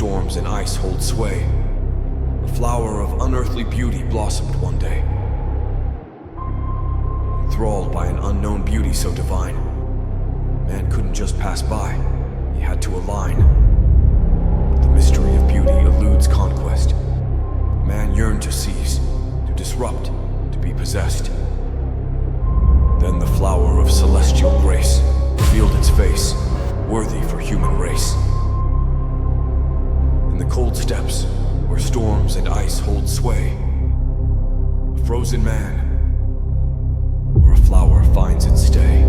storms and ice hold sway, a flower of unearthly beauty blossomed one day. Enthralled by an unknown beauty so divine, man couldn't just pass by, he had to align. The mystery of beauty eludes conquest. Man yearned to seize, to disrupt, to be possessed. Then the flower of celestial grace revealed its face, worthy for human race. In the cold steppes, where storms and ice hold sway, a frozen man, or a flower finds its stay.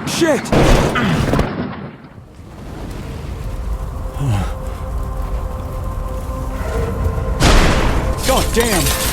Shit! God damn!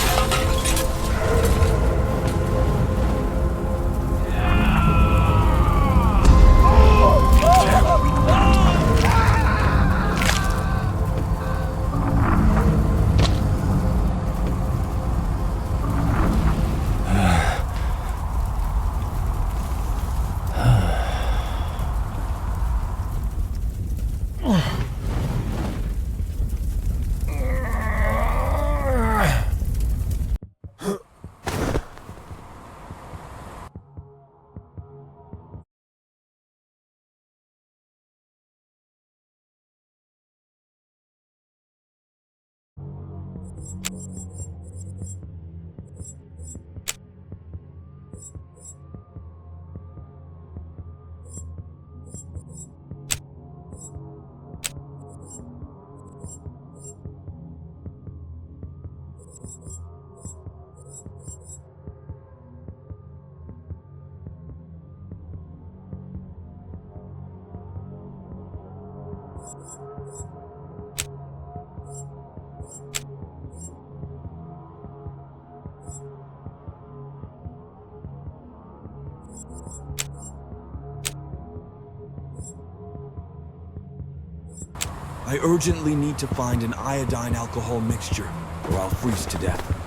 I urgently need to find an iodine alcohol mixture, or I'll freeze to death.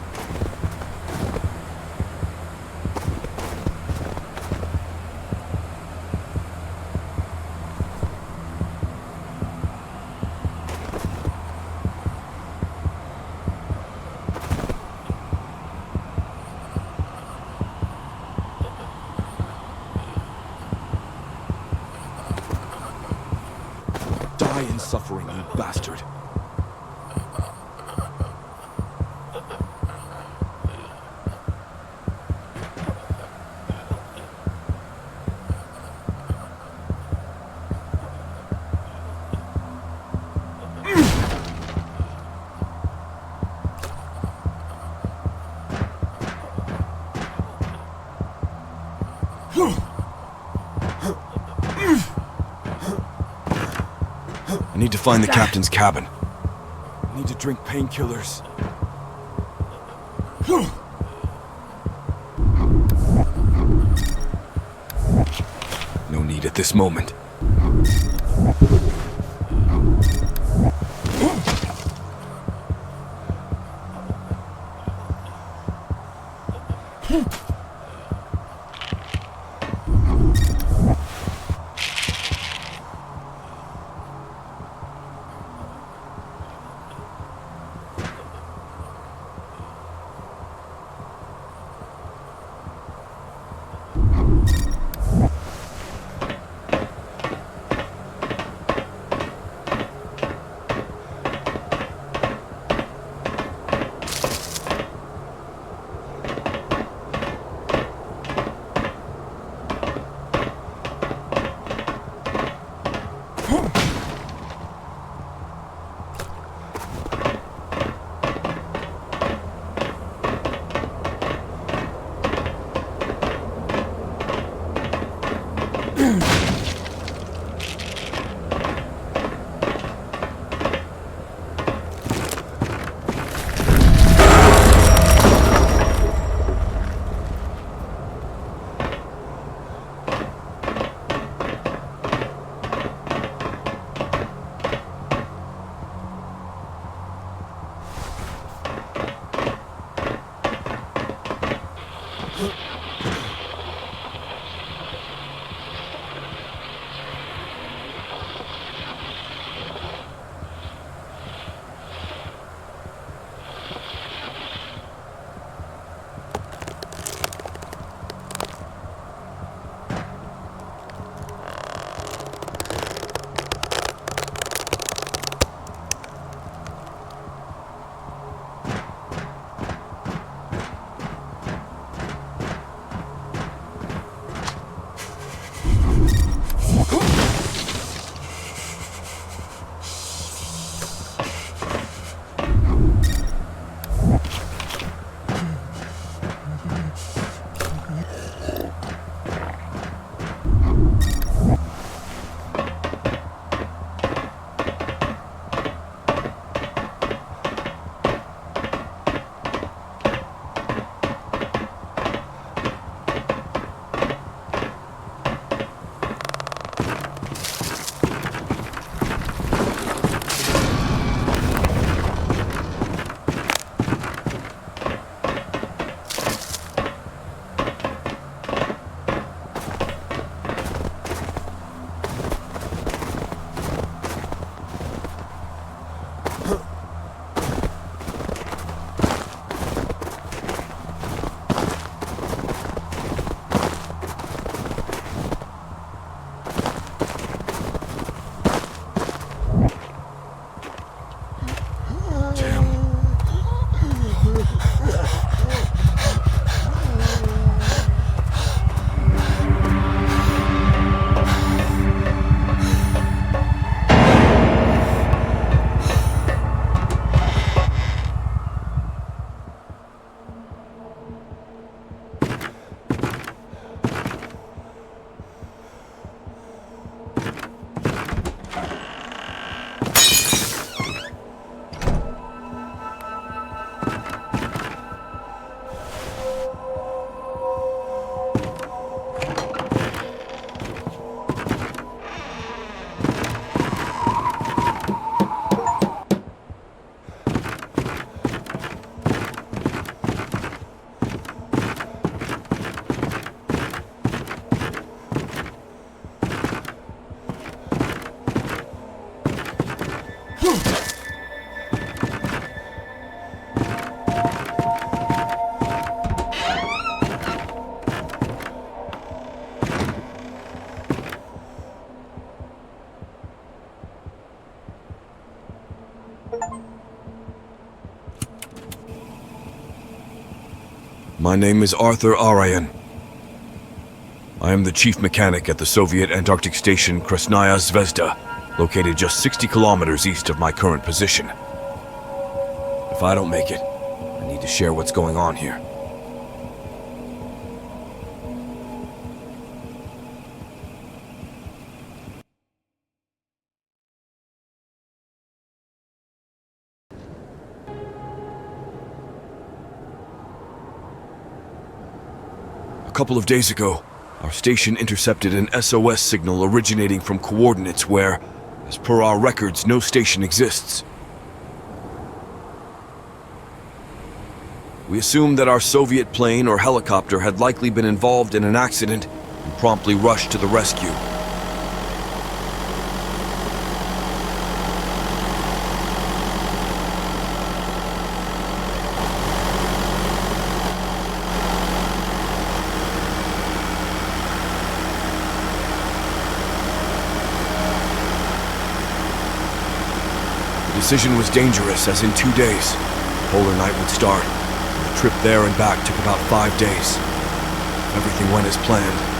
Die in suffering, you bastard. I need to find the captain's cabin. I need to drink painkillers. No need at this moment. My name is Arthur Arayan. I am the chief mechanic at the Soviet Antarctic station Krasnaya Zvezda, located just 60 kilometers east of my current position. If I don't make it, I need to share what's going on here. A couple of days ago, our station intercepted an SOS signal originating from coordinates where, as per our records, no station exists. We assumed that our Soviet plane or helicopter had likely been involved in an accident and promptly rushed to the rescue. The decision was dangerous, as in 2 days, the polar night would start. The trip there and back took about 5 days. Everything went as planned.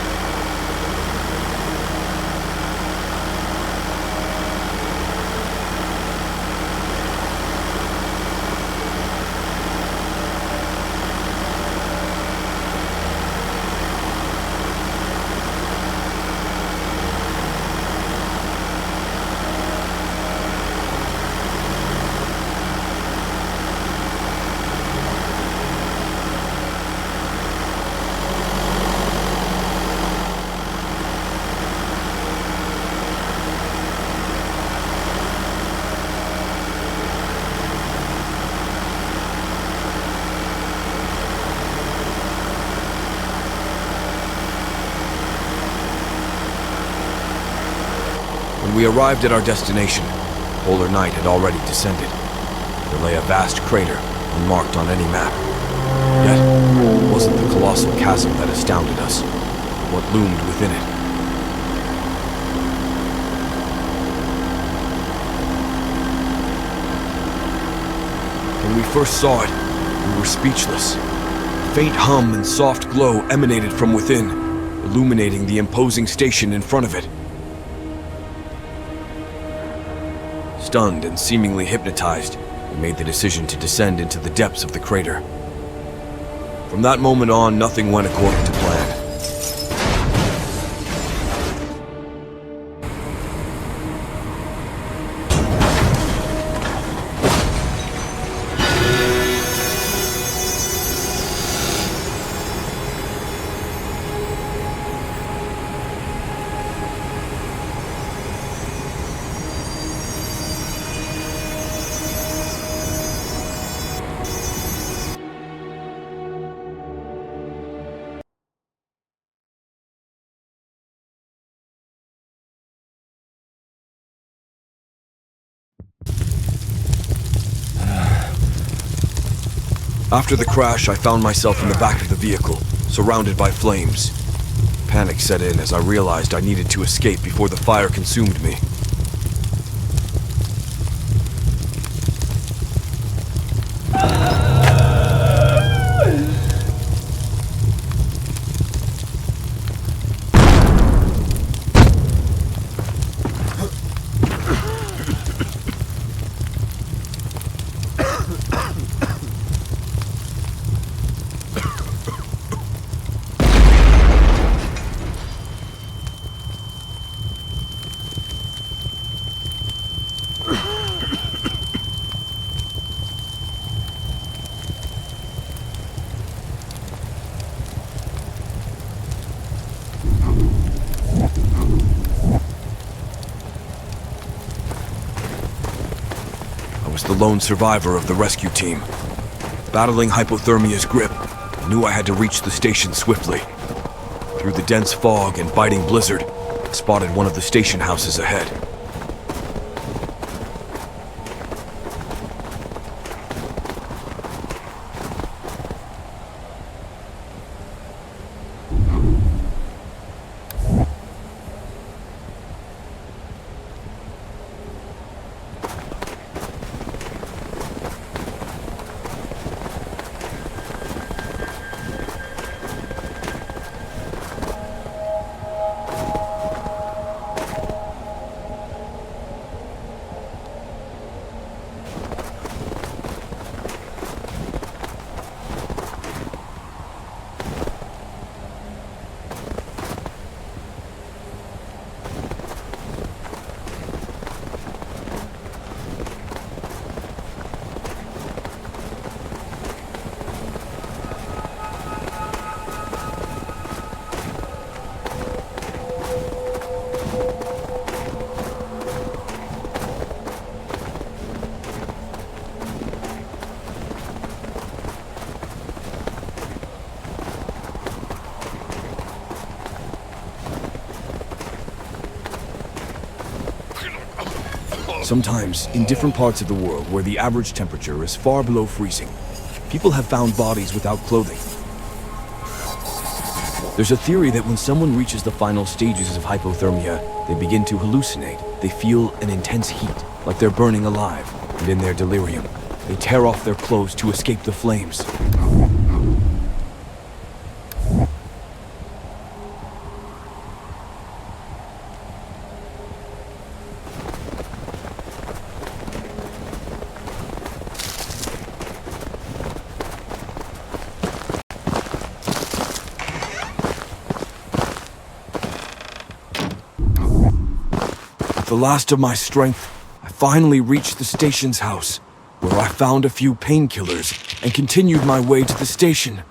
When we arrived at our destination, polar night had already descended. There lay a vast crater, unmarked on any map. Yet, it wasn't the colossal chasm that astounded us, but what loomed within it. When we first saw it, we were speechless. A faint hum and soft glow emanated from within, illuminating the imposing station in front of it. Stunned and seemingly hypnotized, we made the decision to descend into the depths of the crater. From that moment on, nothing went according to plan. After the crash, I found myself in the back of the vehicle, surrounded by flames. Panic set in as I realized I needed to escape before the fire consumed me. The lone survivor of the rescue team. Battling hypothermia's grip, I knew I had to reach the station swiftly. Through the dense fog and biting blizzard, I spotted one of the station houses ahead. Sometimes, in different parts of the world where the average temperature is far below freezing, people have found bodies without clothing. There's a theory that when someone reaches the final stages of hypothermia, they begin to hallucinate. They feel an intense heat, like they're burning alive, and in their delirium, they tear off their clothes to escape the flames. With the last of my strength, I finally reached the station's house, where I found a few painkillers and continued my way to the station.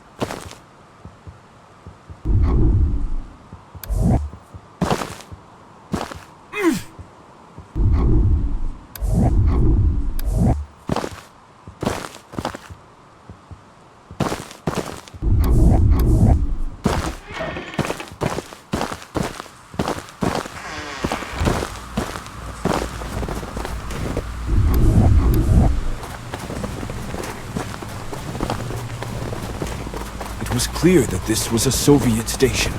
It was clear that this was a Soviet station.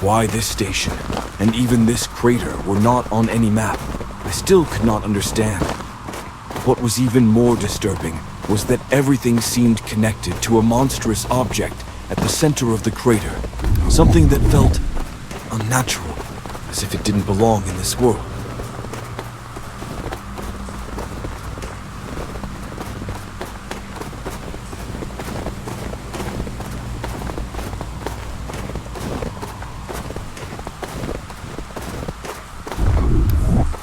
Why this station, and even this crater, were not on any map, I still could not understand. What was even more disturbing was that everything seemed connected to a monstrous object at the center of the crater. Something that felt unnatural, as if it didn't belong in this world.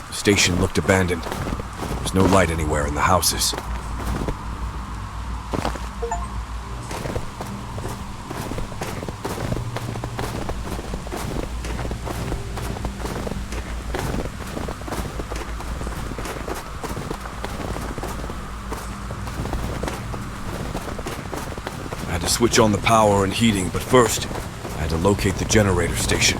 The station looked abandoned. There was no light anywhere in the houses. I had to switch on the power and heating, but first, I had to locate the generator station.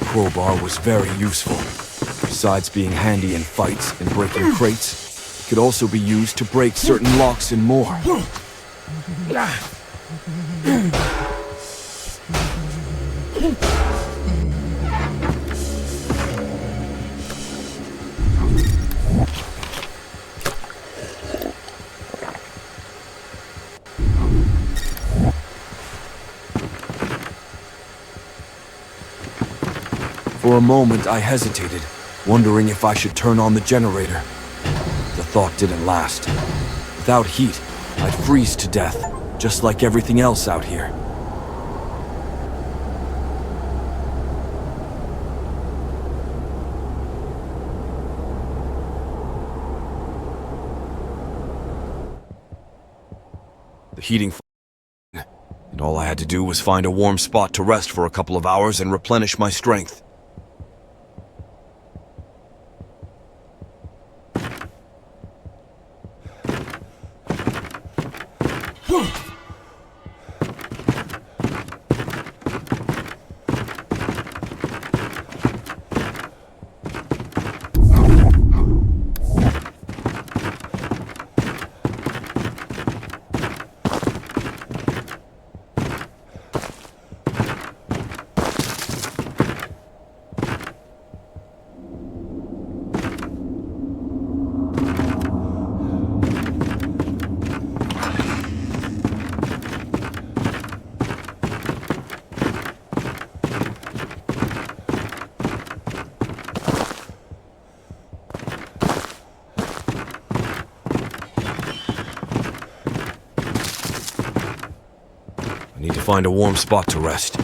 crowbar was very useful. Besides being handy in fights and breaking crates, it could also be used to break certain locks and more. For a moment, I hesitated, wondering if I should turn on the generator. The thought didn't last. Without heat, I'd freeze to death, just like everything else out here. The heating and all I had to do was find a warm spot to rest for a couple of hours and replenish my strength. I need to find a warm spot to rest.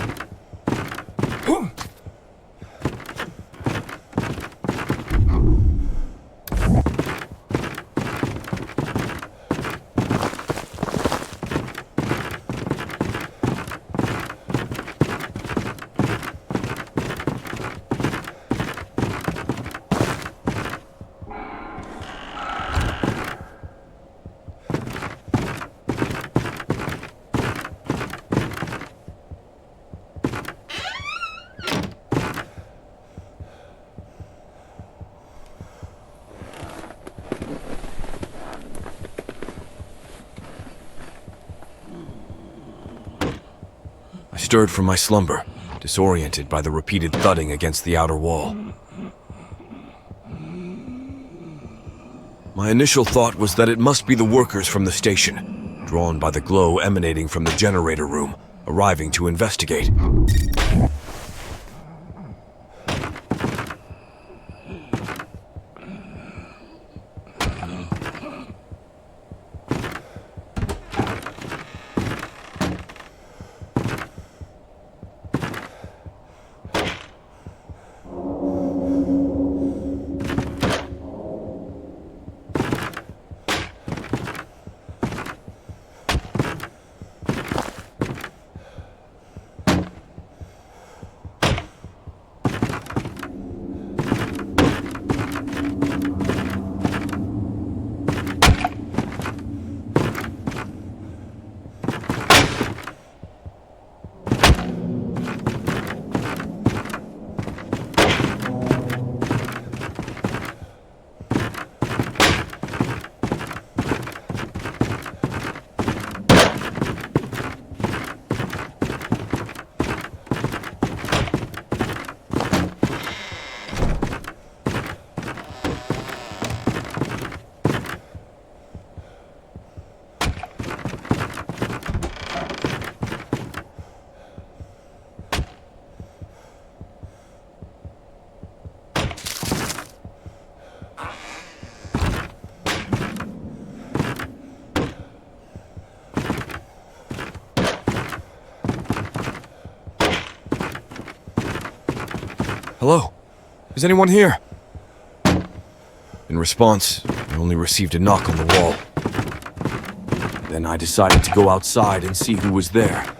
I stirred from my slumber, disoriented by the repeated thudding against the outer wall. My initial thought was that it must be the workers from the station, drawn by the glow emanating from the generator room, arriving to investigate. Hello? Is anyone here? In response, I only received a knock on the wall. Then I decided to go outside and see who was there.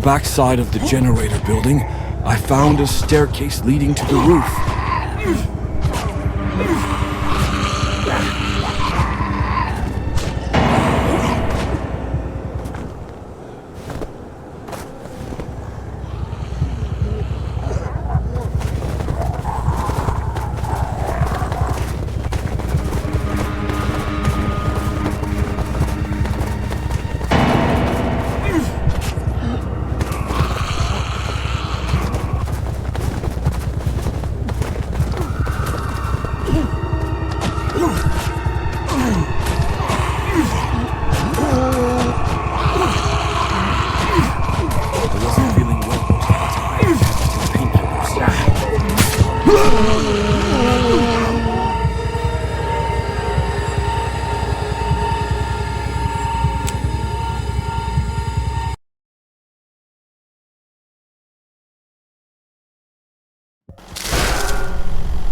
back side of the generator building, I found a staircase leading to the roof.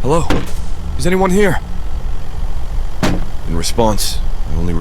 Hello? Is anyone here? In response, I only